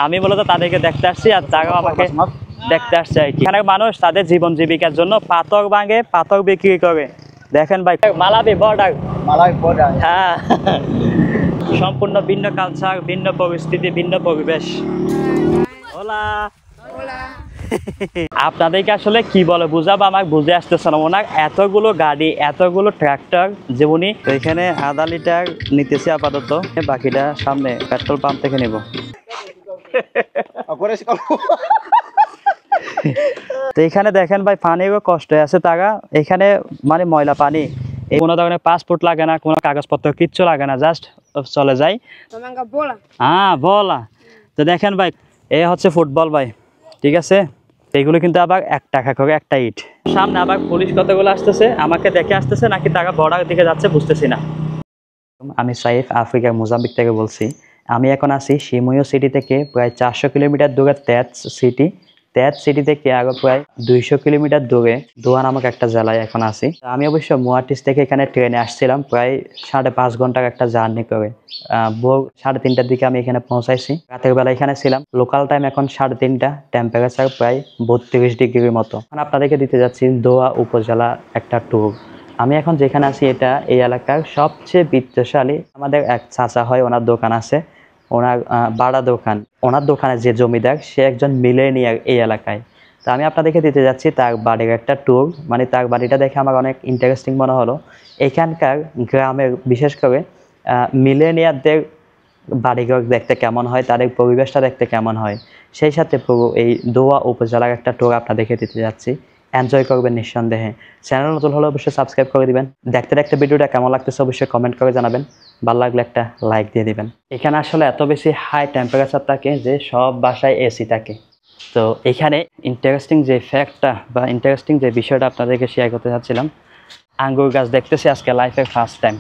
আমি মূলত তাদেরকে দেখতে আসছি আর তারাও আমাকে দেখতে আসছে আর কি। এখানে মানুষ তাদের জীবন জীবিকার জন্য পাথর ভাঙে, পাথর বিক্রি করে। দেখেন ভাই, মালাবি বর্ডার, হ্যাঁ, সম্পূর্ণ ভিন্ন কালচার, ভিন্ন পরিস্থিতি, ভিন্ন পরিবেশ। ওলা আপনাদেরকে আসলে কি বলে বুঝাবো, আমার বুঝে আসতেছে না। ওনার এতগুলো গাড়ি, এতগুলো ট্রাক্টর, যে উনি এখানে আধা লিটার নিতেছে আপাতত, বাকিটা সামনে পেট্রোল পাম্প থেকে নেব। তো এখানে দেখেন ভাই, পানিরও কষ্ট আছে। তারা এখানে মানে ময়লা পানি, কোনো ধরনের পাসপোর্ট লাগে না, কোনো কাগজপত্র কিচ্ছু লাগে না, জাস্ট চলে যায়। হ্যাঁ বলা। তো দেখেন ভাই, এ হচ্ছে ফুটবল ভাই, ঠিক আছে। এগুলো কিন্তু আবার 1 টাকা করে একটা ইট। সামনে আবার পুলিশ কতগুলো আসতেছে, আমাকে দেখে আসতেছে নাকি তারা বর্ডার দিকে যাচ্ছে বুঝতেছি না। আমি সাইফ, আফ্রিকার মোজাম্বিক থেকে বলছি। আমি এখন আছি শিমুয়ো সিটি থেকে প্রায় 400 কিলোমিটার দূরে তেজ সিটি থেকে আরো প্রায় 200 কিলোমিটার দূরে দোয়া নামক একটা জেলায় এখন আছি। আমি অবশ্য মুয়াটিস থেকে এখানে ট্রেনে আসছিলাম প্রায় 5.5 ঘন্টার একটা জার্নি করে। ভোর 3:30টার দিকে আমি এখানে পৌঁছাইছি। রাতের বেলা এখানে ছিলাম। লোকাল টাইম এখন 3:30টা, টেম্পারেচার প্রায় 32 ডিগ্রির মতো। এখন আপনাদেরকে দিতে যাচ্ছি দোয়া উপজেলা একটা ট্যুর। আমি এখন যেখানে আছি এটা এই এলাকার সবচেয়ে বিত্তশালী আমাদের এক চাচা হয়, ওনার দোকান আছে, ওনার বাড়া দোকান। ওনার দোকানে যে জমিদার সে একজন মিলেনিয়ার এই এলাকায়। তো আমি আপনাদেরকে দিতে যাচ্ছি তার বাড়ির একটা ট্যুর। মানে তার বাড়িটা দেখে আমার অনেক ইন্টারেস্টিং মনে হলো। এখানকার গ্রামের বিশেষ করে মিলেনিয়ারদের বাড়িঘর দেখতে কেমন হয়, তাদের পরিবেশটা দেখতে কেমন হয়, সেই সাথে পুরো এই দোয়া উপজেলার একটা ট্যুর আপনাদেরকে দিতে যাচ্ছি। এনজয় করবেন নিঃসন্দেহে। চ্যানেল নতুন হলে অবশ্যই সাবস্ক্রাইব করে দিবেন। দেখতে দেখতে ভিডিওটা কেমন লাগতেছে অবশ্যই কমেন্ট করে জানাবেন। ভালো লাগলে একটা লাইক দিয়ে দিবেন। এখানে আসলে এত বেশি হাই টেম্পারেচার থাকে যে সব বাসায় এসি থাকে। তো এখানে ইন্টারেস্টিং যে ফ্যাক্টটা বা ইন্টারেস্টিং যে বিষয়টা আপনাদেরকে শেয়ার করতে চাচ্ছিলাম, আঙ্গুর গাছ দেখতেছি আজকে লাইফে ফার্স্ট টাইম।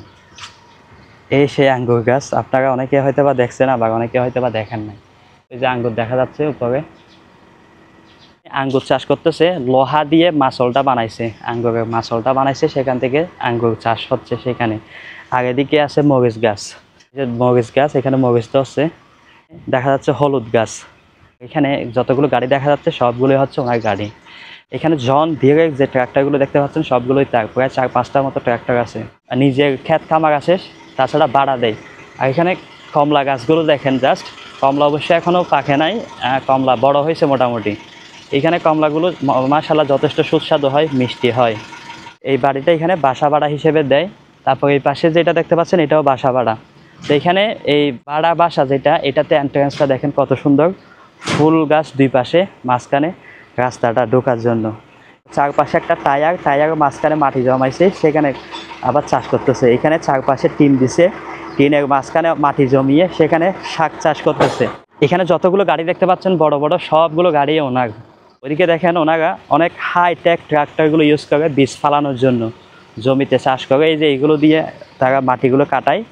এই সেই আঙ্গুর গাছ, আপনারা অনেকে হয়তো বা দেখছেন, আবার অনেকে হয়তো বা দেখেন নাই। এই যে আঙ্গুর দেখা যাচ্ছে উপরে, আঙ্গুর চাষ করতেছে, লোহা দিয়ে মাছলটা বানাইছে, আঙ্গুরের মাছলটা বানাইছে, সেখান থেকে আঙ্গুর চাষ হচ্ছে সেখানে। আর এদিকে আছে মরিচ গাছ, মরিচ গাছ, এখানে মরিচ তো হচ্ছে। দেখা যাচ্ছে হলুদ গাছ। এখানে যতগুলো গাড়ি দেখা যাচ্ছে সবগুলোই হচ্ছে ওনার গাড়ি। এখানে জন ডিরে যে ট্রাক্টরগুলো দেখতে পাচ্ছেন সবগুলোই তার, প্রায় 4-5টার মতো ট্রাক্টর আছে। নিজের ক্ষেত খামার আছে, তাছাড়া ভাড়া দেয়। আর এখানে কমলা গাছগুলো দেখেন, জাস্ট কমলা অবশ্যই এখনও পাকে নাই, কমলা বড় হয়েছে মোটামুটি। এখানে কমলাগুলো মাশাআল্লাহ যথেষ্ট সুস্বাদু হয়, মিষ্টি হয়। এই বাড়িটা এখানে বাসা ভাড়া হিসেবে দেয়। তারপর এই পাশে যেটা দেখতে পাচ্ছেন এটাও বাসা ভাড়া। তো এখানে এই ভাড়া বাসা যেটা, এটাতে এন্ট্রান্সটা দেখেন কত সুন্দর, ফুল গাছ দুই পাশে, মাঝখানে রাস্তাটা ঢোকার জন্য। চারপাশে একটা টায়ার মাঝখানে মাটি জমাইছে, সেখানে আবার চাষ করতেছে। এখানে চারপাশে টিন দিছে, টিনের মাঝখানে মাটি জমিয়ে সেখানে শাক চাষ করতেছে। এখানে যতগুলো গাড়ি দেখতে পাচ্ছেন বড় বড় সবগুলো গাড়ি ওনার। ওইদিকে দেখেন ওনারা অনেক হাইটেক ট্রাক্টরগুলো ইউজ করে বীজ ফালানোর জন্য, জমিতে চাষ করে। এই যে এইগুলো দিয়ে তারা মাটিগুলো কাটায়।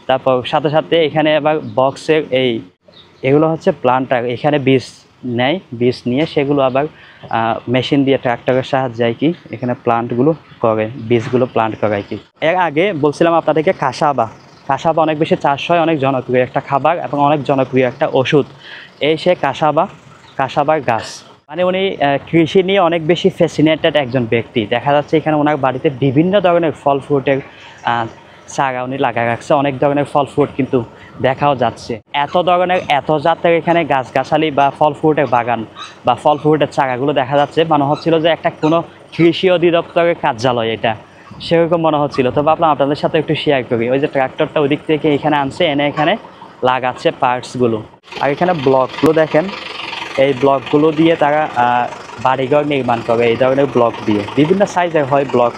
তারপর সাথে সাথে এখানে আবার বক্সের এগুলো হচ্ছে প্লান্টার, এখানে বীজ নেয়, বীজ নিয়ে সেগুলো আবার মেশিন দিয়ে ট্রাক্টরের সাহায্যে আর কি এখানে প্লান্টগুলো করে, বীজগুলো প্লান্ট করে আর কি। এর আগে বলছিলাম আপনাদেরকে কাসাবা অনেক বেশি চাষ হয়, অনেক জনপ্রিয় একটা খাবার এবং অনেক জনপ্রিয় একটা ওষুধ। এই সে কাসাবার গাছ। মানে উনি কৃষি নিয়ে অনেক বেশি ফ্যাসিনেটেড একজন ব্যক্তি। দেখা যাচ্ছে এখানে ওনার বাড়িতে বিভিন্ন ধরনের ফল ফ্রুটের চারা উনি লাগা রাখছে, অনেক ধরনের ফল ফ্রুট কিন্তু দেখাও যাচ্ছে। এত ধরনের এত জাতের এখানে গাছগাছালি বা ফল ফ্রুটের বাগান বা ফল ফ্রুটের চারাগুলো দেখা যাচ্ছে, মনে হচ্ছিল যে একটা কোনো কৃষি অধিদপ্তরের কার্যালয় এটা, সেরকম মনে হচ্ছিল। তো ভাবলাম আপনাদের সাথে একটু শেয়ার করি। ওই যে ট্রাক্টরটা ওই দিক থেকে এখানে আনছে, এনে এখানে লাগাচ্ছে পার্টসগুলো। আর এখানে ব্লকগুলো দেখেন, এই ব্লকগুলো দিয়ে তারা বাড়িঘর নির্মাণ করে। এই ধরনের ব্লক দিয়ে বিভিন্ন সাইজের হয় ব্লক।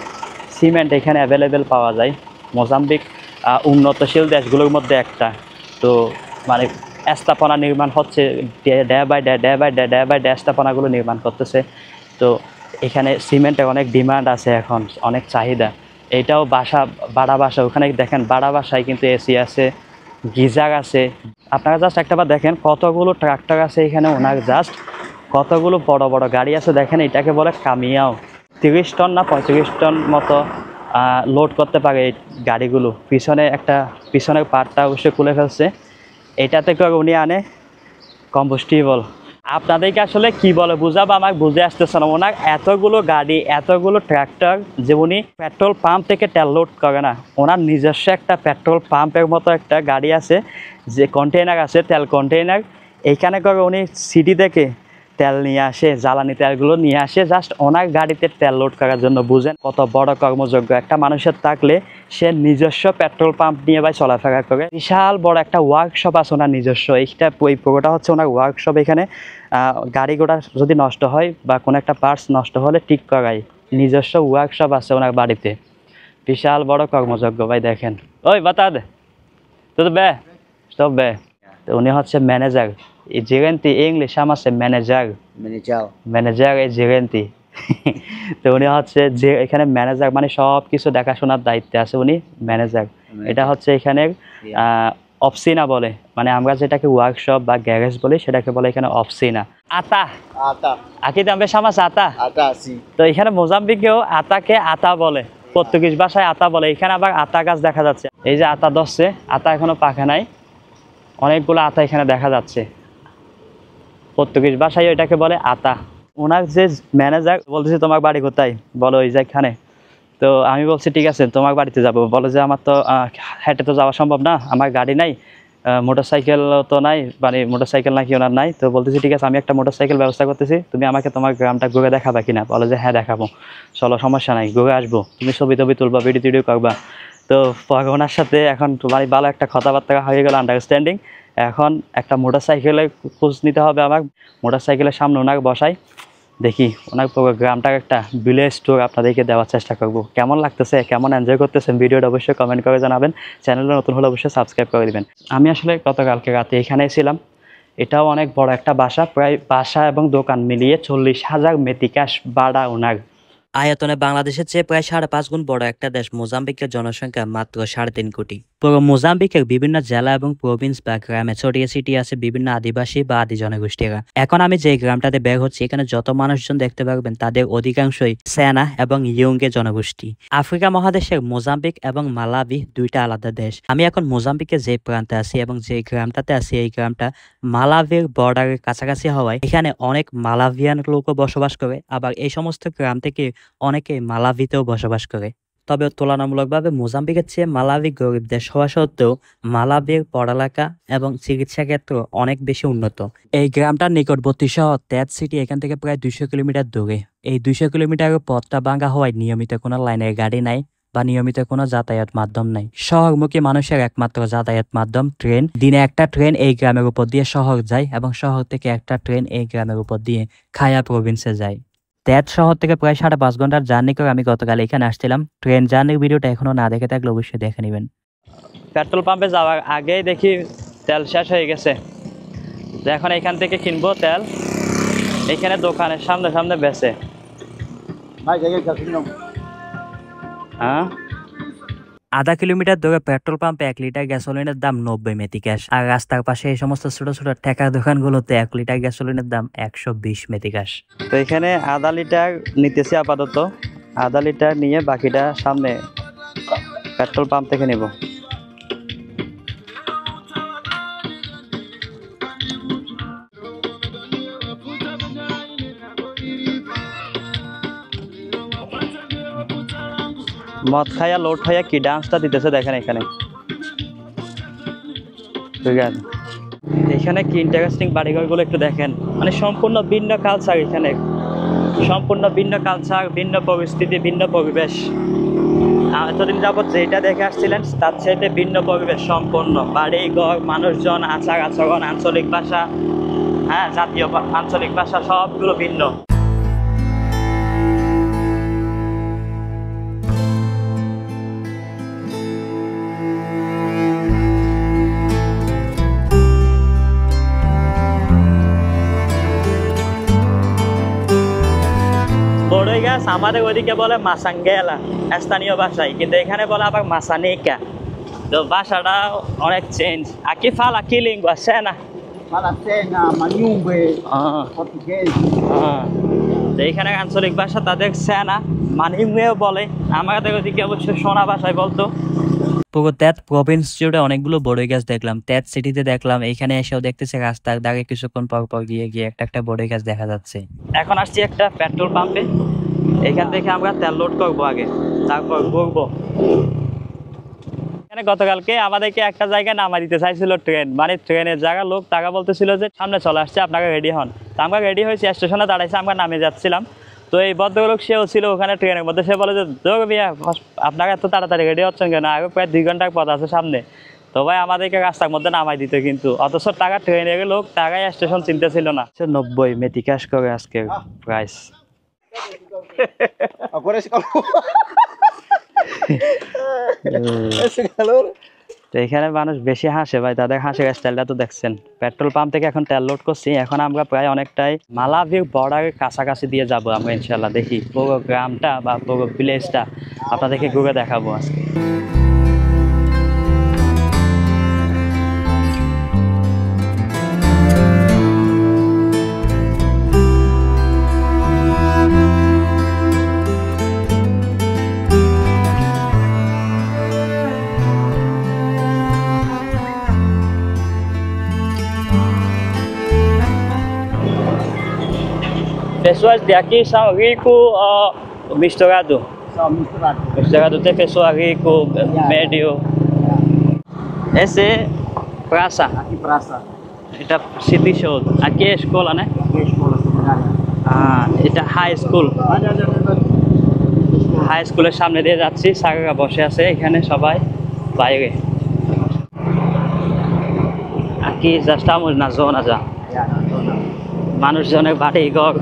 সিমেন্ট এখানে অ্যাভেলেবেল পাওয়া যায়। মোজাম্বিক উন্নতশীল দেশগুলোর মধ্যে একটা। তো মানে স্থাপনা নির্মাণ হচ্ছে, ডে বাই ডে স্থাপনাগুলো নির্মাণ করতেছে। তো এখানে সিমেন্টের অনেক ডিমান্ড আছে এখন, অনেক চাহিদা। এইটাও বাড়া বাসা, ওখানে দেখেন বাড়া বাসায় কিন্তু এসি আছে, গিজার আছে। আপনারা জাস্ট একটাবার দেখেন কতগুলো ট্রাক্টর আছে এখানে ওনার, জাস্ট কতগুলো বড় বড় গাড়ি আছে দেখেন। এটাকে বলে কামিয়াও। 30 টন না 35 টন মতো লোড করতে পারে এই গাড়িগুলো। পিছনের পার্টটা অবশ্যই খুলে ফেলছে। এটাতে করে উনি আনে কম্পোস্টেবল। আপনাদেরকে আসলে কি বলে বুঝাবো, আমাকে বুঝে আসতেছে না। ওনার এতগুলো গাড়ি, এতগুলো ট্র্যাক্টর, যে উনি পেট্রোল পাম্প থেকে তেল লোড করে না, ওনার নিজস্ব একটা পেট্রোল পাম্পের মতো একটা গাড়ি আছে, যে কন্টেইনার আছে, তেল কন্টেইনার। এইখানে করে উনি সিটি থেকে তেল নিয়ে আসে, জ্বালানি তেলগুলো নিয়ে আসে জাস্ট ওনার গাড়িতে তেল লোড করার জন্য। বুঝেন কত বড় কর্মযোগ্য একটা মানুষের থাকলে সে নিজস্ব পেট্রোল পাম্প নিয়ে ভাই চলাফেরা করে। বিশাল বড় একটা ওয়ার্কশপ আছে ওনার নিজস্ব। এইটা ওই পুরোটা হচ্ছে ওনার ওয়ার্কশপ। এখানে গাড়ি ঘোড়া যদি নষ্ট হয় বা কোনো একটা পার্টস নষ্ট হলে ঠিক করাই, নিজস্ব ওয়ার্কশপ আছে ওনার বাড়িতে। বিশাল বড় কর্মযোগ্য ভাই, দেখেন। ওই বাতা দে তো বে সব বে। তো উনি হচ্ছে ম্যানেজার, এই জেরেন্তি ইংলিশ আম আছে ম্যানেজার, ম্যানেজার এই জেরেন্তি। তো উনি হচ্ছে যে এখানে ম্যানেজার, মানে সব কিছু দেখাশোনার দায়িত্বে আছে উনি, ম্যানেজার। এটা হচ্ছে এখানে অফসিনা বলে, মানে আমরা যেটাকে ওয়ার্কশপ বা গ্যারেজ বলি সেটাকে বলে এখানে অফসিনা। আতা আকি দামবে সামাস আতা। তো এখানে মোজাম্বিকেও আতাকে আতা বলে, পর্তুগিজ ভাষায় আতা বলে। এখানে আবার আতা গাছ দেখা যাচ্ছে, এই যে আতা ধরছে, আতা এখনো পাকে নাই, অনেকগুলো আতা এখানে দেখা যাচ্ছে। পর্তুগিজ ভাষায় এটাকে বলে আতা। ওনার যে ম্যানেজার বলতেছে তোমার বাড়ি কোথায়, বলো ওই যেখানে। তো আমি বলছি ঠিক আছে তোমার বাড়িতে যাব। বলে যে আমার তো হেঁটে তো যাওয়া সম্ভব না, আমার গাড়ি নাই, মোটরসাইকেল তো নাই, মানে মোটরসাইকেল নাকি ওনার নাই। তো বলতেছি ঠিক আছে আমি একটা মোটরসাইকেল ব্যবস্থা করতেছি, তুমি আমাকে তোমার গ্রামটা ঘুরে দেখাবা কিনা। বলে যে হ্যাঁ দেখাবো, চলো সমস্যা নাই, ঘুরে আসবো, তুমি ছবি টবি তুলবা, ভিডিও টিডিও করবা। তো ওনার সাথে এখন মানে ভালো একটা কথাবার্তা হয়ে গেল, আন্ডারস্ট্যান্ডিং। এখন একটা মোটরসাইকেলে খোঁজ নিতে হবে আমার, মোটরসাইকেলের সামনে ওনাকে বসাই, দেখি ওনার পুরো গ্রামটার একটা ভিলেজ ট্যুর আপনাদেরকে দেওয়ার চেষ্টা করব। কেমন লাগতেছে, কেমন এনজয় করতেছেন ভিডিওটা অবশ্যই কমেন্ট করে জানাবেন। চ্যানেলটা নতুন হলে অবশ্যই সাবস্ক্রাইব করে দিবেন। আমি আসলে গতকালকে রাতে এখানে ছিলাম। এটাও অনেক বড় একটা বাসা, প্রায় বাসা এবং দোকান মিলিয়ে 40,000 মেটিকাশ ভাড়া ওনার। আয়তনে বাংলাদেশের চেয়ে প্রায় 5.5 গুণ বড় একটা দেশ। মোজাম্বিকের জনসংখ্যা মাত্র 3.5 কোটি। পুরো মোজাম্বিকের বিভিন্ন জেলা এবং প্রভিন্স বা গ্রামে ছড়িয়ে ছিটিয়ে আছে বিভিন্ন আদিবাসী বা আদি জনগোষ্ঠীরা। এখন আমি যে গ্রামটাতে বের হচ্ছি, এখানে যত মানুষজন দেখতে পারবেন তাদের অধিকাংশই সেনা এবং ইয়ুঙ্গে জনগোষ্ঠী। আফ্রিকা মহাদেশের মোজাম্বিক এবং মালাবি দুইটা আলাদা দেশ। আমি এখন মোজাম্বিকের যে প্রান্তে আছি এবং যে গ্রামটাতে আছি, এই গ্রামটা মালাভির বর্ডারের কাছাকাছি হওয়ায় এখানে অনেক মালাভিয়ান লোকও বসবাস করে। আবার এই সমস্ত গ্রাম থেকে অনেকে মালাভিতেও বসবাস করে। তবে তুলনামূলকভাবে মোজাম্বিকের চেয়ে মালাভি গরিব দেশ হওয়া সত্ত্বেও মালাভির পড়ালেখা এবং চিকিৎসা ক্ষেত্র অনেক বেশি উন্নত। এই গ্রামটার নিকটবর্তী শহর ত্যাদ সিটি এখান থেকে প্রায় 200 কিলোমিটার দূরে। এই 200 কিলোমিটারের পথটা ভাঙা হওয়ায় নিয়মিত কোনো লাইনের গাড়ি নাই বা নিয়মিত কোনো যাতায়াত মাধ্যম নাই। শহরমুখী মানুষের একমাত্র যাতায়াত মাধ্যম ট্রেন। দিনে একটা ট্রেন এই গ্রামের উপর দিয়ে শহর যায় এবং শহর থেকে একটা ট্রেন এই গ্রামের উপর দিয়ে খায়া প্রভিন্সে যায়। ত্যাদ শহর থেকে প্রায় 5.5 ঘন্টার জার্নি করে আমি গতকাল এখানে আসছিলাম। ট্রেন জার্নির ভিডিওটা এখনো না দেখে থাকলে অবশ্যই দেখে নেবেন। পেট্রোল পাম্পে যাওয়ার আগেই দেখি তেল শেষ হয়ে গেছে। এখন এখান থেকে কিনবো তেল, এখানে দোকানের সামনে সামনে বেচে। হ্যাঁ, আধা কিলোমিটার দূরে পেট্রোল পাম্পে 1 লিটার গ্যাসোলিনের দাম 90 মেটিকাশ। আর রাস্তার পাশে এই সমস্ত ছোট ছোট ঠেকার দোকানগুলোতে 1 লিটার গ্যাসোলিনের দাম 120 মেটিকাশ। তো এখানে আধা লিটার নিতেছি আপাতত, আধা লিটার নিয়ে বাকিটা সামনে পেট্রোল পাম্প থেকে নেব। মদ খাইয়া লোড খাইয়া কি ডান্সটা দিতেছে দেখেন এখানে। ঠিক আছে, এখানে কি ইন্টারেস্টিং বাড়িঘরগুলো একটু দেখেন, মানে সম্পূর্ণ ভিন্ন কালচার। এখানে সম্পূর্ণ ভিন্ন কালচার, ভিন্ন পরিস্থিতি, ভিন্ন পরিবেশ। এতদিন যাবত যেটা দেখে আসছিলেন তার চাইতে ভিন্ন পরিবেশ সম্পূর্ণ। বাড়ি ঘর, মানুষজন, আচার আচরণ, আঞ্চলিক ভাষা, হ্যাঁ জাতীয় আঞ্চলিক ভাষা সবগুলো ভিন্ন। বড়ই গাছ আমাদের ওইদিকে বলে মাসাঙ্গেলা স্থানীয় ভাষায়, কিন্তু এখানে বলে আবার মাসানিকা। তো ভাষাটা অনেক change. Aqui fala que língua? Sena? Fala Sena, Manyumbe, português. তো এখানে আঞ্চলিক ভাষা তাদের সেনা, মানিমেও বলে। আমাদের ওইদিকে অবশ্য সোনা ভাষায় বলতো। পুরো তেত প্রভিন্স জুড়ে অনেকগুলো বড়ই গাছ দেখলাম, তেত সিটিতে দেখলাম, এইখানে এসেও দেখতেছে রাস্তার দাগে কিছুক্ষণ পর পর গিয়ে গিয়ে একটা একটা বড়ই গাছ দেখা যাচ্ছে। এখন আসছি একটা পেট্রোল পাম্পে, এখান থেকে আমরা তেল লোড করবো আগে, তারপর ঘুরবো। এখানে গতকালকে আমাদেরকে একটা জায়গায় নামা দিতে চাইছিল ট্রেন, মানে ট্রেনের জায়গা লোক টাকা বলতেছিল যে সামনে চলে আসছে, আপনারা রেডি হন। তো আমরা রেডি হয়েছি, স্টেশনে দাঁড়াইছে, আমরা নামে যাচ্ছিলাম। তো এই ভদ্রলোক সেও ছিল ওখানে ট্রেনের মধ্যে, সে বলে যে ভাইয়া আপনারা এত তাড়াতাড়ি রেডি হচ্ছেন কেন, আগে প্রায় 2 ঘন্টার পথ আছে সামনে। তো ভাই আমাদেরকে রাস্তার মধ্যে নামাই দিত, কিন্তু অথচ টাকা ট্রেনের লোক টাকায় স্টেশন চিনতে ছিল না। 90 মেটি ক্যাশ করে আজকে প্রাইস। তো এখানে মানুষ বেশি হাসে ভাই, তাদের হাসির স্টাইলটা তো দেখছেন। পেট্রোল পাম্প থেকে এখন তেল লোড করছি, এখন আমরা প্রায় অনেকটাই মালাভির বর্ডারের কাছাকাছি দিয়ে যাব আমরা ইনশাল্লাহ। দেখি পুরো গ্রামটা বা পুরো ভিলেজটা আপনাদেরকে ঘুরে দেখাবো আজকে। Pessoas de aqui são ricos ou misturado? Só misturado. Misturado tem pessoa rico, médio. Esse é praça. Aqui praça. এটা city show. Aqui é escola, né? Aqui é escola secundária. এটা high school. হাই স্কুলের সামনে দিয়ে যাচ্ছি, স্যারেরা বসে আছে এখানে সবাই বাইরে। Aqui já estamos na zona já. মানুষজনের বাড়ি ঘর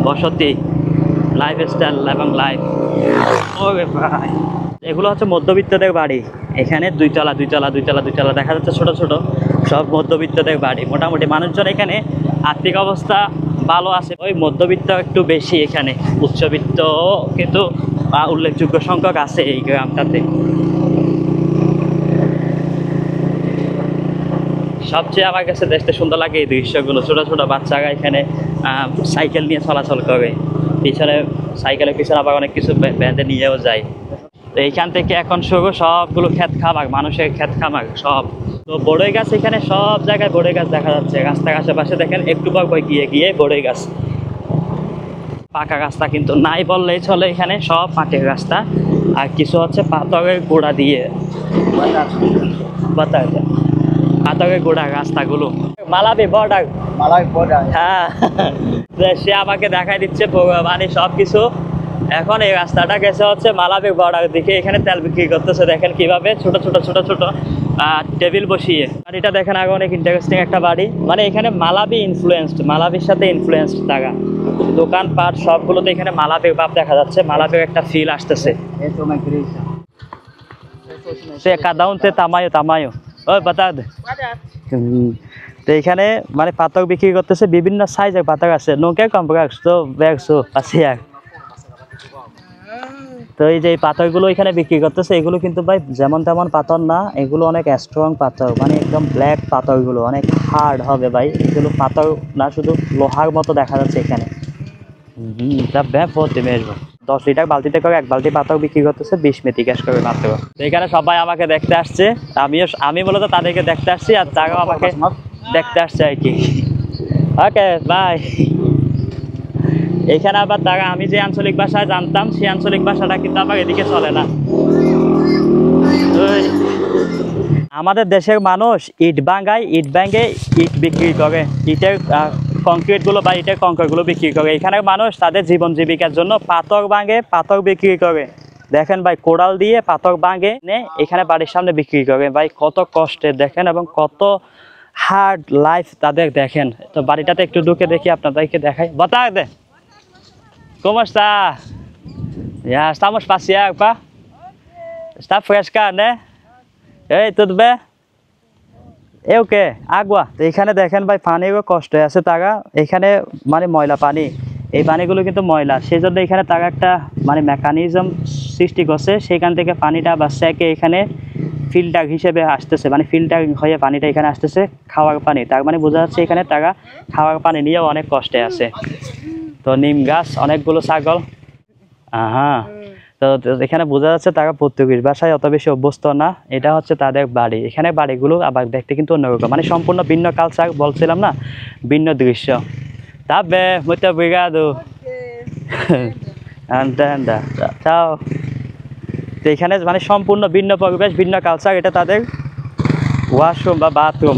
বসতি লাইফস্টাইল এবং লাইফ। এগুলো হচ্ছে মধ্যবিত্তদের বাড়ি, এখানে দুইতলা দুইতলা দুইতলা দুইতলা দেখা যাচ্ছে, ছোট ছোট সব মধ্যবিত্তদের বাড়ি। মোটামুটি মানুষজন এখানে আর্থিক অবস্থা ভালো আছে, ওই মধ্যবিত্ত একটু বেশি এখানে, উচ্চবিত্ত কিন্তু উল্লেখযোগ্য সংখ্যক আছে এই গ্রামটাতে। সবচেয়ে আমার কাছে দেখতে সুন্দর লাগে এই দৃশ্যগুলো, ছোট ছোট বাচ্চারা এখানে সাইকেল নিয়ে চলাচল করে, পিছনে সাইকেলের পিছনে আবার অনেক কিছু বেঁধে নিয়েও যায়। তো এইখান থেকে এখন শুরু সবগুলো ক্ষেত খামার, মানুষের ক্ষেত খামার সব। তো বড়ই গাছ এখানে সব জায়গায় বড়ই গাছ দেখা যাচ্ছে, রাস্তার আশেপাশে দেখেন একটু পর গিয়ে গিয়ে বড়ই গাছ। পাকা রাস্তা কিন্তু নাই বললেই চলে, এখানে সব মাটির রাস্তা, আর কিছু হচ্ছে পাথরের গোড়া দিয়ে পাথরের গোড়া রাস্তাগুলো। মালাবি বর্ডার, Malay border. হ্যাঁ সে আমাকে দেখাই দিচ্ছে মানে সব কিছু। এখন এই রাস্তাটা গেছে হচ্ছে মালাবি বর্ডার দিকে, এখানে তেল বিক্রি করতেছে, দেখেন কিভাবে ছোট ছোট ছোট ছোট টেবিল বসিয়ে। আর এটা দেখেন আগে অনেক ইন্টারেস্টিং একটা বাড়ি, মানে এখানে মালাবি ইনফ্লুয়েন্সড, মালাবির সাথে ইনফ্লুয়েন্সড তারা। দোকানপাট সবগুলোতে এখানে মালাবির ভাব দেখা যাচ্ছে, মালাবির একটা ফিল আসতেছে। Essa é uma igreja. সে কাদাউনতে তামায়ো তামায়ো ওই বাতা দে। তো এখানে মানে পাথর বিক্রি করতেছে, বিভিন্ন সাইজের পাথর আছে, নৌকে কমপ্লেক্স তো ব্যাগশো আছে। তো এই যে পাথরগুলো এখানে বিক্রি করতেছে, এগুলো কিন্তু ভাই যেমন তেমন পাথর না, এগুলো অনেক স্ট্রং পাথর, মানে একদম ব্ল্যাক পাথরগুলো অনেক হার্ড হবে ভাই, এগুলো পাথর না শুধু লোহার মতো দেখা যাচ্ছে এখানে। ভর্তি মেশবো 10 লিটার বালতিতে করে 1 বালতি পাথর বিক্রি করতেছে 20 মেটি ক্যাশ করে মাত্র। এখানে সবাই আমাকে দেখতে আসছে, আমি মূলত তাদেরকে দেখতে আসছি, আর তারাও আমাকে দেখতে আসছে আর কি। Okay bye. এখানে আবার তারা আমি যে আঞ্চলিক ভাষায় জানতাম সেই আঞ্চলিক ভাষাটা কিন্তু আবার এদিকে চলে না। আমাদের দেশের মানুষ ইট ভাঙায়, ইট ভেঙে ইট বিক্রি করে, ইটের কংক্রিটগুলো বা ইটের কংক্রিটগুলো বিক্রি করে। এখানের মানুষ তাদের জীবন জীবিকার জন্য পাথর ভাঙে, পাথর বিক্রি করে। দেখেন ভাই কোড়াল দিয়ে পাথর ভাঙে এখানে বাড়ির সামনে বিক্রি করে। ভাই কত কষ্টের দেখেন এবং কত হার্ড লাইফ তাদের দেখেন। তো বাড়িটাতে একটু ঢুকে দেখি, আপনাদেরকে দেখাই। বতা দে ¿Cómo está? Ya estamos paseando, pa. Está fresca, né? Ei, tudo bem? Eu que? Água. তো এখানে দেখেন ভাই পানিরও কষ্ট আছে, তারা এখানে মানে ময়লা পানি, এই পানিগুলো কিন্তু ময়লা, সেই জন্য এখানে তারা একটা মানে মেকানিজম সৃষ্টি করছে, সেখান থেকে পানিটা বা সেকে এখানে ফিল্টার হিসেবে আসতেছে, মানে ফিল্টার হয়ে পানিটা এখানে আসতেছে খাওয়ার পানি। তার মানে বোঝা যাচ্ছে এখানে তারা খাওয়ার পানি নিয়েও অনেক কষ্টে আছে। তো নিম গাছ, অনেকগুলো ছাগল, হ্যাঁ। তো তো এখানে বোঝা যাচ্ছে তারা পর্তুগিজ ভাষায় অত বেশি অভ্যস্ত না। এটা হচ্ছে তাদের বাড়ি। এখানে বাড়িগুলো আবার দেখতে কিন্তু অন্যরকম, মানে সম্পূর্ণ ভিন্ন কালচার, বলছিলাম না, ভিন্ন দৃশ্য। Tabe, muito obrigado. Anda, anda. Ciao. তো এখানে মানে সম্পূর্ণ ভিন্ন পরিবেশ, ভিন্ন কালচার। এটা তাদের ওয়াশরুম বা বাথরুম।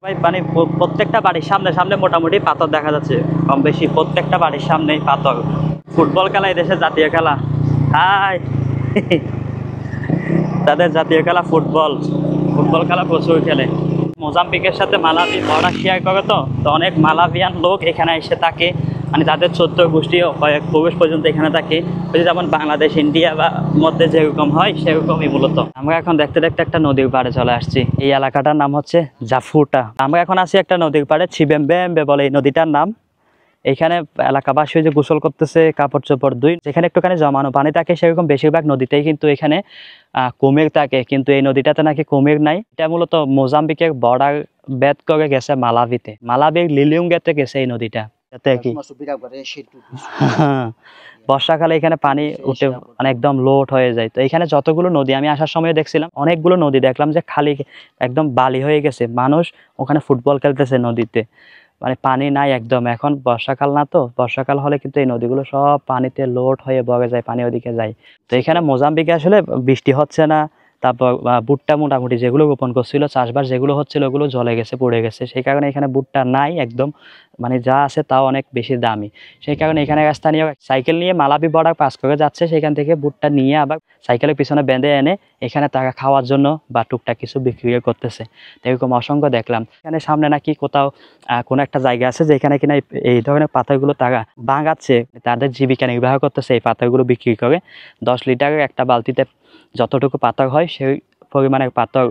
ভাই মানে প্রত্যেকটা বাড়ির সামনে সামনে মোটামুটি পাথর দেখা যাচ্ছে, কম বেশি প্রত্যেকটা বাড়ির সামনেই পাথর। ফুটবল খেলা এই দেশের জাতীয় খেলা। হাই তাদের জাতীয় খেলা ফুটবল। ফুটবল খেলা প্রচুর খেলে। মোজাম্বিকের সাথে মালাবি বর্ডার শেয়ার করে, তো অনেক মালাবিয়ান লোক এখানে এসে থাকে, মানে তাদের 14 গোষ্ঠী কয়েক প্রবেশ পর্যন্ত এখানে থাকে। যেমন বাংলাদেশ ইন্ডিয়া বা মধ্যে যেরকম হয় সেরকমই মূলত। আমরা এখন দেখতে দেখতে একটা নদীর পাড়ে চলে আসছি। এই এলাকাটার নাম হচ্ছে জাফুটা। আমরা এখন আছি একটা নদীর পাড়ে, ছিবেম্বেম্বে বলে এই নদীটার নাম। এখানে এলাকাবাসী যে গোসল করতেছে, কাপড় চোপড় ধুই। যেখানে একটুখানি জমানো পানি থাকে সেরকম বেশিরভাগ নদীতেই কিন্তু এখানে কুমির থাকে, কিন্তু এই নদীটাতে নাকি কুমির নাই। এটা মূলত মোজাম্বিকের বর্ডার ভেদ করে গেছে মালাবিতে, মালাবির লিলিউঙ্গেতে গেছে এই নদীটা। কি বর্ষাকালে এখানে পানি উঠে মানে একদম লোড হয়ে যায়। তো এখানে যতগুলো নদী আমি আসার সময় দেখছিলাম, অনেকগুলো নদী দেখলাম যে খালি একদম বালি হয়ে গেছে। মানুষ ওখানে ফুটবল খেলতেছে নদীতে, মানে পানি নাই একদম। এখন বর্ষাকাল না, তো বর্ষাকাল হলে কিন্তু এই নদীগুলো সব পানিতে লোড হয়ে বগে যায়, পানি ওদিকে যায়। তো এখানে মোজাম্বিকে আসলে বৃষ্টি হচ্ছে না। তারপর ভুট্টা মোটামুটি যেগুলো রোপণ করছিল, চাষবাস যেগুলো হচ্ছিল ওগুলো জ্বলে গেছে, পড়ে গেছে। সেই কারণে এখানে ভুট্টা নাই একদম, মানে যা আছে তাও অনেক বেশি দামি। সেই কারণে এখানে স্থানীয় সাইকেল নিয়ে মালাবি বর্ডার পাস করে যাচ্ছে, সেখান থেকে ভুট্টা নিয়ে আবার সাইকেলের পিছনে বেঁধে এনে এখানে তারা খাওয়ার জন্য বা টুকটাক কিছু বিক্রি করতেছে। তো এরকম অসংখ্য দেখলাম। এখানে সামনে নাকি কোথাও কোনো একটা জায়গা আছে যেখানে কিনা এই ধরনের পাথরগুলো তারা ভাঙাচ্ছে, তাদের জীবিকা নির্বাহ করতেছে এই পাথরগুলো বিক্রি করে। 10 লিটারের একটা বালতিতে যতটুকু পাথর হয় সেই পরিমাণের পাথর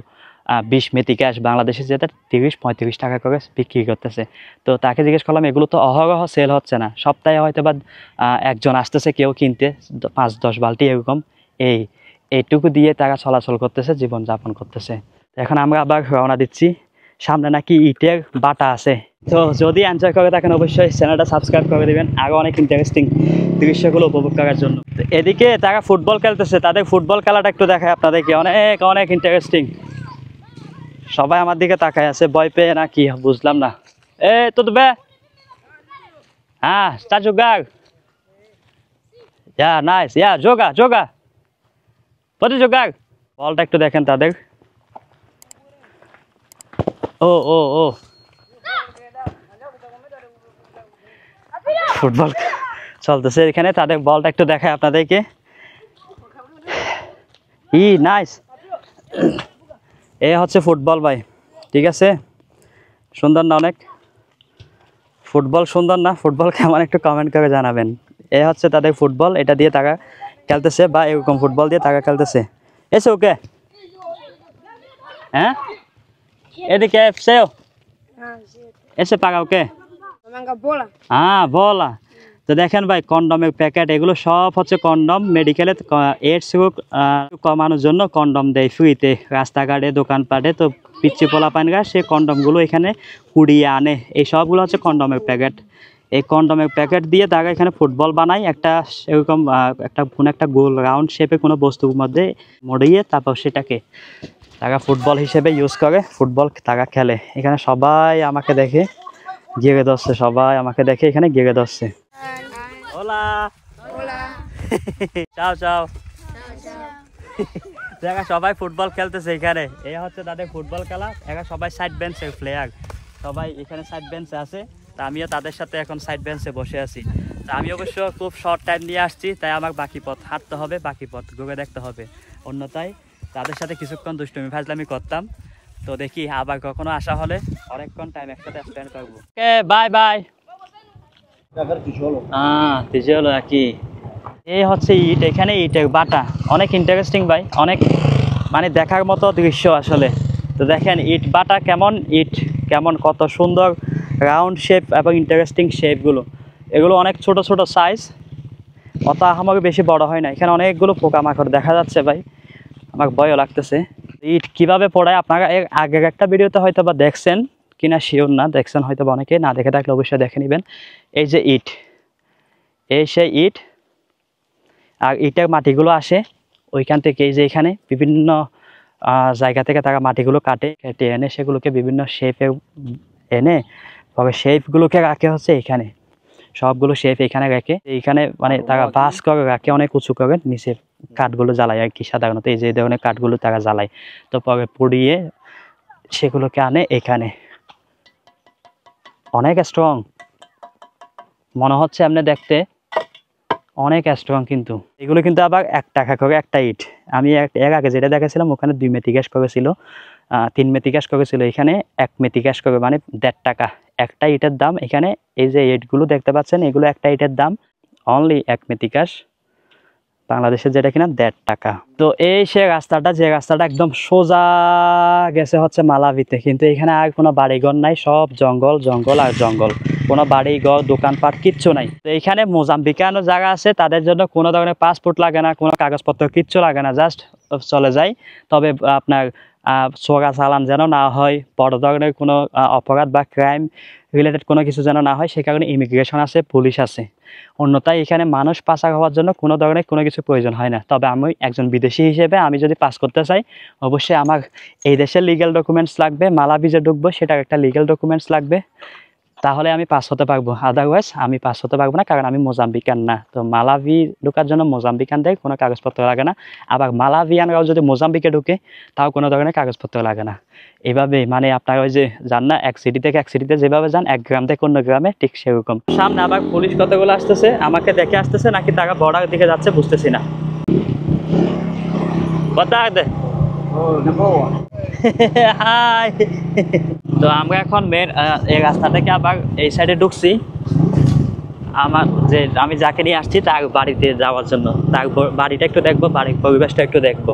20 মেথি ক্যাশ বাংলাদেশে যেটা 30-35 টাকা করে বিক্রি করতেছে। তো তাকে জিজ্ঞেস করলাম, এগুলো তো অহরহ সেল হচ্ছে না, সপ্তাহে হয়তো বা একজন আসতেছে কেউ কিনতে, 5-10 বালতি এরকম, এইটুকু দিয়ে তারা চলাচল করতেছে, জীবনযাপন করতেছে। এখন আমরা আবার রওনা দিচ্ছি। সামনে নাকি ইটের বাটা আছে। তো যদি এনজয় করে থাকেন অবশ্যই চ্যানেলটা সাবস্ক্রাইব করে দিবেন, আরও অনেক ইন্টারেস্টিং দৃশ্যগুলো উপভোগ করার জন্য। তো এদিকে তারা ফুটবল খেলতেছে, তাদের ফুটবল খেলাটা একটু দেখায় আপনাদেরকে, অনেক অনেক ইন্টারেস্টিং। সবাই আমার দিকে তাকায় আছে, ভয় পেয়ে না কি বুঝলাম না। তো বে হ্যাঁ, está jogar. Yeah, nice. Yeah, joga. Pode jogar. বলটা একটু দেখেন তাদের। ও ফুটবল চলতেছে এখানে, তাদের বলটা একটু দেখায় আপনাদেরকে। নাইস। এ হচ্ছে ফুটবল ভাই, ঠিক আছে, সুন্দর না অনেক? ফুটবল সুন্দর না? ফুটবল কেমন একটু কমেন্ট করে জানাবেন। এ হচ্ছে তাদের ফুটবল, এটা দিয়ে তারা খেলতেছে, বা এরকম ফুটবল দিয়ে তারা খেলতেছে। এসে ওকে, হ্যাঁ এদিকে সেও এসে পাকা ওকে, হ্যাঁ বলা। তো দেখেন ভাই, কন্ডমের প্যাকেট, এগুলো সব হচ্ছে কন্ডম। মেডিকেলে এইডস রোগ কমানোর জন্য কন্ডম দেয় ফ্রিতে, রাস্তাঘাটে দোকানপাটে। তো পিচ্ছি পোলাপানরা সে কন্ডমগুলো এখানে কুড়িয়ে আনে। এই সবগুলো হচ্ছে কন্ডমের প্যাকেট। এই কন্ডমের প্যাকেট দিয়ে তারা এখানে ফুটবল বানায়, একটা এরকম একটা গোল রাউন্ড শেপে কোনো বস্তুর মধ্যে মরিয়ে তারপর সেটাকে তারা ফুটবল হিসেবে ইউজ করে, ফুটবল তারা খেলে। এখানে সবাই আমাকে দেখে গিয়ে ধরছে, সবাই আমাকে দেখে এখানে গিয়ে ধরছে। Hola. Hola. Chao, chao. এরা সবাই ফুটবল খেলতেছে এখানে। এই হচ্ছে তাদের ফুটবল খেলা। এরা সবাই সাইড বেঞ্চের প্লেয়ার, সবাই এখানে সাইড বেঞ্চে আছে। তা আমিও তাদের সাথে এখন সাইড বেঞ্চে বসে আছি। তা আমি অবশ্য খুব শর্ট টাইম নিয়ে আসছি, তাই আমার বাকি পথ হাঁটতে হবে, বাকি পথ ঘুরে দেখতে হবে। অন্যথায় তাদের সাথে কিছুক্ষণ দুষ্টুমি ফাজলামি করতাম। তো দেখি আবার কখনো আসা হলে অনেকক্ষণ টাইম একসাথে স্পেন্ড করবো। ওকে, বাই বাই। হলো নাকি? এই হচ্ছে ইট, এখানে ইটের বাটা, অনেক ইন্টারেস্টিং ভাই, অনেক মানে দেখার মতো দৃশ্য আসলে। তো দেখেন ইট বাটা কেমন, ইট কেমন, কত সুন্দর রাউন্ড শেপ এবং ইন্টারেস্টিং শেপগুলো। এগুলো অনেক ছোট ছোট সাইজ, অত আমাকে বেশি বড় হয় না। এখানে অনেকগুলো পোকামাকড় দেখা যাচ্ছে ভাই, আমার ভয়ও লাগতেছে। ইট কিভাবে পড়ায় আপনারা এর আগের একটা ভিডিওতে হয়তো বা দেখছেন কিনা শিওর না, দেখছেন হয়তো বা অনেকে, না দেখে থাকলে অবশ্যই দেখে নেবেন। এই যে ইট, এই সেই ইট, আর ইটের মাটিগুলো আসে ওইখান থেকে, এই যে এখানে বিভিন্ন জায়গা থেকে তারা মাটিগুলো কেটে এনে সেগুলোকে বিভিন্ন শেপে এনে পরে শেপগুলোকে রাখে হচ্ছে এখানে, সবগুলো শেপ এখানে রেখে এইখানে মানে তারা বাস করে রাখে অনেক উঁচু করে, নিচে কাঠগুলো জ্বালায় আর কি। সাধারণত এই যে ধরনের কাঠগুলো তারা জ্বালায়, তো পরে পুড়িয়ে সেগুলোকে আনে এখানে। অনেক স্ট্রং মনে হচ্ছে এমনি দেখতে, অনেক স্ট্রং, কিন্তু এগুলো কিন্তু আবার 1 টাকা করে একটা ইট। আমি এর আগে যেটা দেখেছিলাম ওখানে 2 মেথি গ্যাস করেছিল, 3 মেথি গ্যাস করেছিল, এখানে 1 মেথি গ্যাস করে, মানে 1.5 টাকা একটা ইটের দাম এখানে। এই যে ইটগুলো দেখতে পাচ্ছেন এগুলো একটা ইটের দাম অনলি 1 মেথি গ্যাস, বাংলাদেশের যেটা কিনা 1.5 টাকা। তো এই সে রাস্তাটা, যে রাস্তাটা একদম সোজা গেছে হচ্ছে মালাভিতে, কিন্তু এখানে আর কোনো বাড়িঘর নাই, সব জঙ্গল জঙ্গল আর জঙ্গল, কোনো বাড়িঘর দোকানপাট কিচ্ছু নাই। তো এইখানে মোজাম্বিকানো জায়গা আছে, তাদের জন্য কোনো ধরনের পাসপোর্ট লাগে না, কোনো কাগজপত্র কিচ্ছু লাগে না, জাস্ট চলে যায়। তবে আপনার চোরা চালান যেন না হয়, বড় ধরনের কোনো অপরাধ বা ক্রাইম রিলেটেড কোনো কিছু যেন না হয়, সে কারণে ইমিগ্রেশন আছে, পুলিশ আছে। অন্যথায় এখানে মানুষ পাচার হওয়ার জন্য কোনো ধরনের কোনো কিছু প্রয়োজন হয় না। তবে আমি একজন বিদেশি হিসেবে আমি যদি পাস করতে চাই, অবশ্যই আমার এই দেশের লিগ্যাল ডকুমেন্টস লাগবে, মালাভি যে ঢুকবো সেটার একটা লিগ্যাল ডকুমেন্টস লাগবে, তাহলে আমি পাস হতে পারবো। আদারওয়াইজ আমি পাস হতে পারবো না, কারণ আমি মোজাম্বিকান না। তো মালাভি ঢোকার জন্য মোজাম্বিকানদের কোনো কাগজপত্র লাগে না, আবার মালাভিয়ানরাও যদি মোজাম্বিকে ঢুকে তাও কোনো ধরনের কাগজপত্র লাগে না। এভাবে মানে আপনার ওই যে যান না এক সিটি থেকে এক সিটিতে যেভাবে যান, এক গ্রাম থেকে অন্য গ্রামে, ঠিক সেরকম। সামনে আবার পুলিশ কতগুলো আসতেছে, আমাকে দেখে আসতেছে নাকি তারা বর্ডার দিকে যাচ্ছে বুঝতেছি না। কথা দে হাই। তো আমরা এখন মেন এই রাস্তা থেকে আবার এই সাইডে ঢুকছি, আমার যে আমি যাকে নিয়ে আসছি তার বাড়িতে যাওয়ার জন্য। তার বাড়িটা একটু দেখবো, বাড়ির পরিবেশটা একটু দেখবো।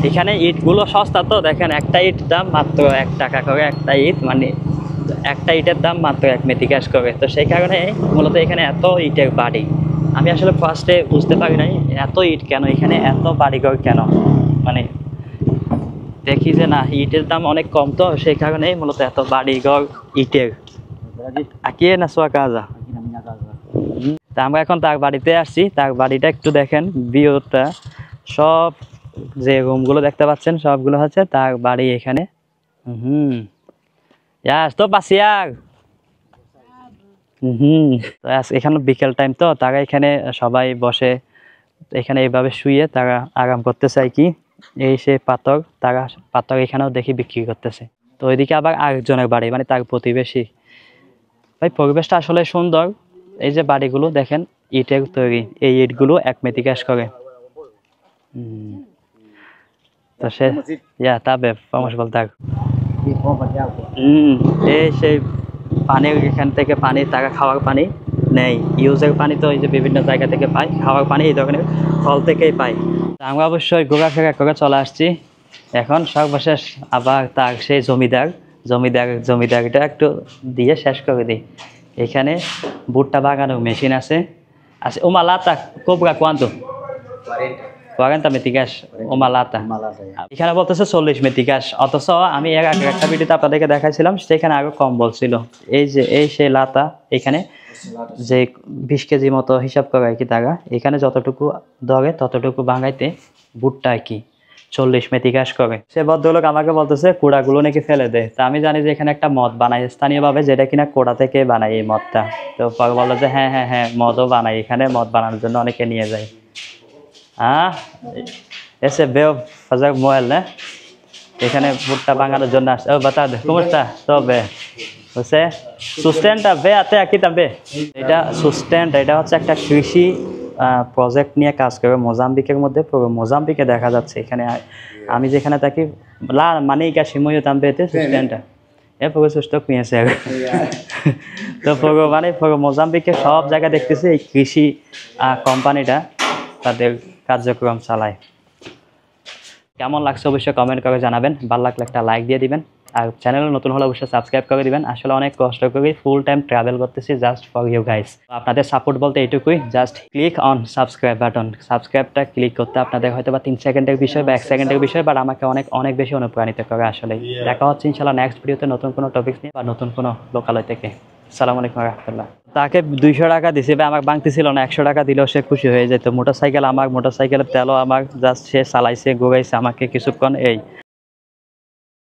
এখানে ইটগুলো সস্তা, তো দেখেন একটা ইট দাম মাত্র 1 টাকা করে একটা ইট, মানে একটা ইটের দাম মাত্র 1 মেথি গ্যাস করে। তো সেই কারণে মূলত এখানে এত ইটের বাড়ি। আমি আসলে ফার্স্টে বুঝতে পারি নাই এত ইট কেন এখানে, এত বাড়িঘর কেন, মানে দেখি যে না ইটের দাম অনেক কম, তো সেই কারণে মূলত এত বাড়িঘর ইটের। আঁকিয়ে না সোয়া কাজা। তা আমরা এখন তার বাড়িতে আসছি, তার বাড়িটা একটু দেখেন, ভিউটা সব যে রুমগুলো দেখতে পাচ্ছেন সবগুলো হচ্ছে তার বাড়ি এখানে। তো পাসিয়ার তো এখানে বিকেল টাইম, তো তারা এখানে সবাই বসে এখানে এইভাবে শুয়ে তারা আরাম করতে চায় কি, এই সে পাথর, তারা পাথর এখানেও দেখি বিক্রি করতেছে। তো ওইদিকে আবার আরেকজনের বাড়ি, মানে তার প্রতিবেশী। ভাই পরিবেশটা আসলে সুন্দর, এই যে বাড়িগুলো দেখেন ইটের তৈরি, এই ইটগুলো 1 মেথি গ্যাস করে। তো সে তাবে vamos voltar। এই সেই পানি, এখান থেকে পানি তারা খাওয়ার পানি নেই, ইউজের পানি তো এই যে বিভিন্ন জায়গা থেকে পাই, খাওয়ার পানি এই ধরনের ফল থেকেই পাই। আমরা অবশ্যই ঘোরাফেরা করে চলে আসছি এখন সর্বশেষ আবার তার সেই জমিদারটা একটু দিয়ে শেষ করে দিই। এখানে ভুট্টা বাগানোর মেশিন আছে। Uma lata cobra cuánto? 40 মেথি গ্যাস ওমা লাতা। এখানে বলতেছে 40 মেথি গ্যাস, অথচ আমি এর আগে একটা ভিডিওতে আপনাদেরকে দেখাইছিলাম সেখানে আরো কম বলছিল। এই যে এই সেই লাতা, এখানে যে 20 কেজি মতো হিসাব করে আর কি তারা, এখানে যতটুকু ধরে ততটুকু ভাঙাইতে ভুট্টা আর কি 40 মেথি গ্যাস করে। সে ভদ্রলোক আমাকে বলতেছে কোড়াগুলো নাকি ফেলে দেয়। তা আমি জানি যে এখানে একটা মদ বানায় স্থানীয়ভাবে, যেটা কিনা কোড়া থেকে বানায় এই মদটা। তো পরে বললো যে হ্যাঁ হ্যাঁ হ্যাঁ মদও বানায় এখানে, মদ বানানোর জন্য অনেকে নিয়ে যায়। এসে বেও ফাজার মোবাইল না, এখানে ভুট্টা বানানোর জন্য আসছে। ও বাতা দে কুমড়টা তবে হচ্ছে সুস্টেন্ট বে আতে আকি তবে এটা সুস্টেন্ট, এটা হচ্ছে একটা কৃষি প্রজেক্ট নিয়ে কাজ করে মোজাম্বিকের মধ্যে। পুরো মোজাম্বিকে দেখা যাচ্ছে, এখানে আমি যেখানে থাকি লা মানে কাশিময় তাম্বেতে সুস্টেন্টটা এ পুরো সুস্থ পেয়েছে। তো পুরো মানে পুরো মোজাম্বিকে সব জায়গায় দেখতেছি এই কৃষি কোম্পানিটা তাদের কার্যক্রম চালায়। কেমন লাগছে অবশ্যই কমেন্ট করে জানাবেন, ভালো লাগলে একটা লাইক দিয়ে দিবেন, আর চ্যানেলে নতুন হলে অবশ্যই সাবস্ক্রাইব করে দিবেন। আসলে অনেক কষ্ট করে ফুল টাইম ট্রাভেল করতেছি জাস্ট ফর ইউ গাইস। আপনাদের সাপোর্ট বলতে এইটুকুই, just click on subscribe button. সাবস্ক্রাইবটা ক্লিক করতে আপনাদের হয়তো বা 3 সেকেন্ডের বিষয় বা 1 সেকেন্ডের বিষয়, বাট আমাকে অনেক অনেক বেশি অনুপ্রাণিত করে আসলে। দেখা হচ্ছে ইনশাআল্লাহ নেক্সট ভিডিওতে নতুন কোনো টপিক নিয়ে বা নতুন কোনো লোকালয় থেকে। আসসালামু আলাইকুম ওয়া রাহমাতুল্লাহ। তাকে 200 টাকা দিছি ভাই, আমাকে বাংতেছিল না, 100 টাকা দিলেও সে খুশি হয়ে যেত। মোটরসাইকেল আমার, মোটরসাইকেলের তেলও আমার, জাস্ট সে চালাইছে, ঘুরাইছে আমাকে কিছুক্ষণ এই।